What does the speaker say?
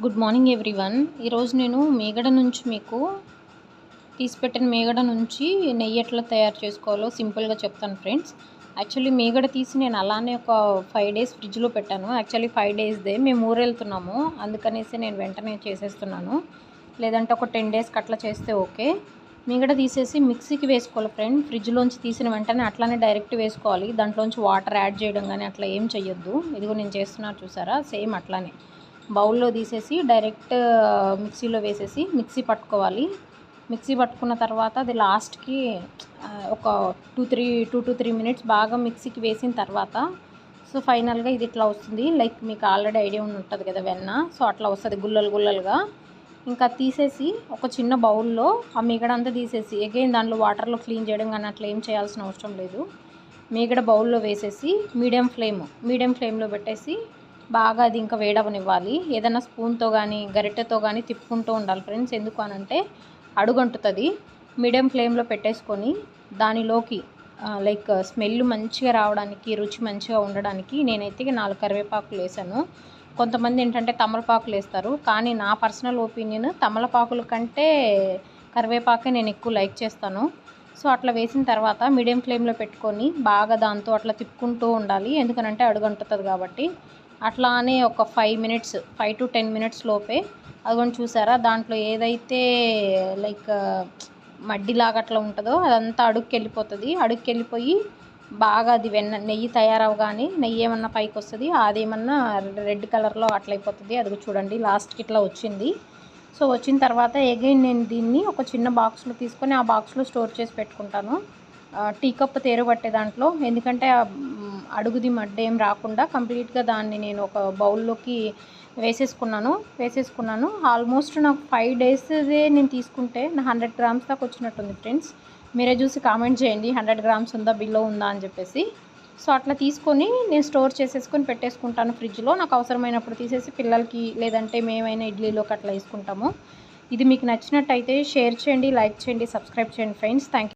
Good morning everyone. ఈరోజు నేను మీగడ నుంచి మీకు తీసిపెట్టిన మీగడ నుంచి నెయ్యి ఎట్లా తయారు చేసుకోవాలో సింపుల్గా చెప్తాను ఫ్రెండ్స్. యాక్చువల్లీ మీగడ తీసి నేను అలానే ఒక 5 డేస్ ఫ్రిడ్జ్లో పెట్టాను. యాక్చువల్లీ 5 డేస్దే మేము ఊరు వెళ్తున్నాము, అందుకనేసి నేను వెంటనే చేసేస్తున్నాను. లేదంటే ఒక 10 డేస్కి అట్లా చేస్తే ఓకే. మీగడ తీసేసి మిక్సీకి వేసుకోవాలి ఫ్రెండ్. ఫ్రిడ్జ్లోంచి తీసిన వెంటనే అట్లానే డైరెక్ట్ వేసుకోవాలి. దాంట్లోంచి వాటర్ యాడ్ చేయడం కానీ అట్లా ఏం చేయొద్దు. ఇదిగో నేను చేస్తున్నాను చూసారా, సేమ్ అట్లానే బౌల్లో తీసేసి డైరెక్ట్ మిక్సీలో వేసేసి మిక్సీ పట్టుకోవాలి. మిక్సీ పట్టుకున్న తర్వాత అది లాస్ట్కి ఒక 2 to 3 మినిట్స్ బాగా మిక్సీకి వేసిన తర్వాత సో ఫైనల్గా ఇది ఇట్లా వస్తుంది. లైక్ మీకు ఆల్రెడీ ఐడియా ఉంటుంది కదా వెన్న, సో అట్లా వస్తుంది గుల్లలు గుల్లలుగా. ఇంకా తీసేసి ఒక చిన్న బౌల్లో ఆ మీగడంతా తీసేసి అగైన్ దాంట్లో వాటర్లో క్లీన్ చేయడం కానీ అట్లా ఏం చేయాల్సిన అవసరం లేదు. మీగడ బౌల్లో వేసేసి మీడియం ఫ్లేమ్లో పెట్టేసి బాగా అది ఇంకా వేడవనివ్వాలి. ఏదైనా స్పూన్తో కానీ గరిటెతో కానీ తిప్పుకుంటూ ఉండాలి ఫ్రెండ్స్. ఎందుకు అనంటే అడుగంటుతుంది. మీడియం ఫ్లేమ్లో పెట్టేసుకొని దానిలోకి లైక్ స్మెల్ మంచిగా రావడానికి, రుచి మంచిగా ఉండడానికి నేనైతే 4 కరివేపాకులు వేసాను. కొంతమంది ఏంటంటే తమలపాకులు వేస్తారు, కానీ నా పర్సనల్ ఒపీనియన్ తమలపాకుల కంటే కరివేపాకే నేను ఎక్కువ లైక్ చేస్తాను. సో అట్లా వేసిన తర్వాత మీడియం ఫ్లేమ్లో పెట్టుకొని బాగా దాంతో అట్లా తిప్పుకుంటూ ఉండాలి, ఎందుకనంటే అడుగంటుతుంది కాబట్టి. అట్లానే ఒక 5 to 10 మినిట్స్ లోపే అదిగోండి చూసారా, దాంట్లో ఏదైతే లైక్ మడ్డిలాగా అట్లా ఉంటుందో అదంతా అడుగుకి వెళ్ళిపోయి బాగా అది నెయ్యి తయారవగానే నెయ్యి ఏమన్నా పైకి వస్తుంది, అదేమన్నా రెడ్ కలర్లో అట్లా అయిపోతుంది. అది చూడండి లాస్ట్కి ఇట్లా వచ్చింది. సో వచ్చిన తర్వాత అగైన్ నేను దీన్ని ఒక చిన్న బాక్స్లో తీసుకొని ఆ బాక్స్లో స్టోర్ చేసి పెట్టుకుంటాను. టీ కప్ తేరు పట్టే దాంట్లో, ఎందుకంటే అడుగుది మడ్డ ఏం రాకుండా కంప్లీట్గా దాన్ని నేను ఒక బౌల్లోకి వేసేసుకున్నాను. ఆల్మోస్ట్ నాకు 5 డేస్దే నేను తీసుకుంటే నా 100 గ్రామ్స్ దాకా వచ్చినట్టుంది ఫ్రెండ్స్. మీరే చూసి కామెంట్ చేయండి 100 గ్రామ్స్ ఉందా బిలో ఉందా అని చెప్పేసి. సో అట్లా తీసుకొని నేను స్టోర్ చేసేసుకొని పెట్టేసుకుంటాను ఫ్రిడ్జ్లో. నాకు అవసరమైనప్పుడు తీసేసి పిల్లలకి లేదంటే మేమైనా ఇడ్లీలోకి అట్లా వేసుకుంటాము. ఇది మీకు నచ్చినట్టయితే షేర్ చేయండి, లైక్ చేయండి, సబ్స్క్రైబ్ చేయండి ఫ్రెండ్స్. Thank you.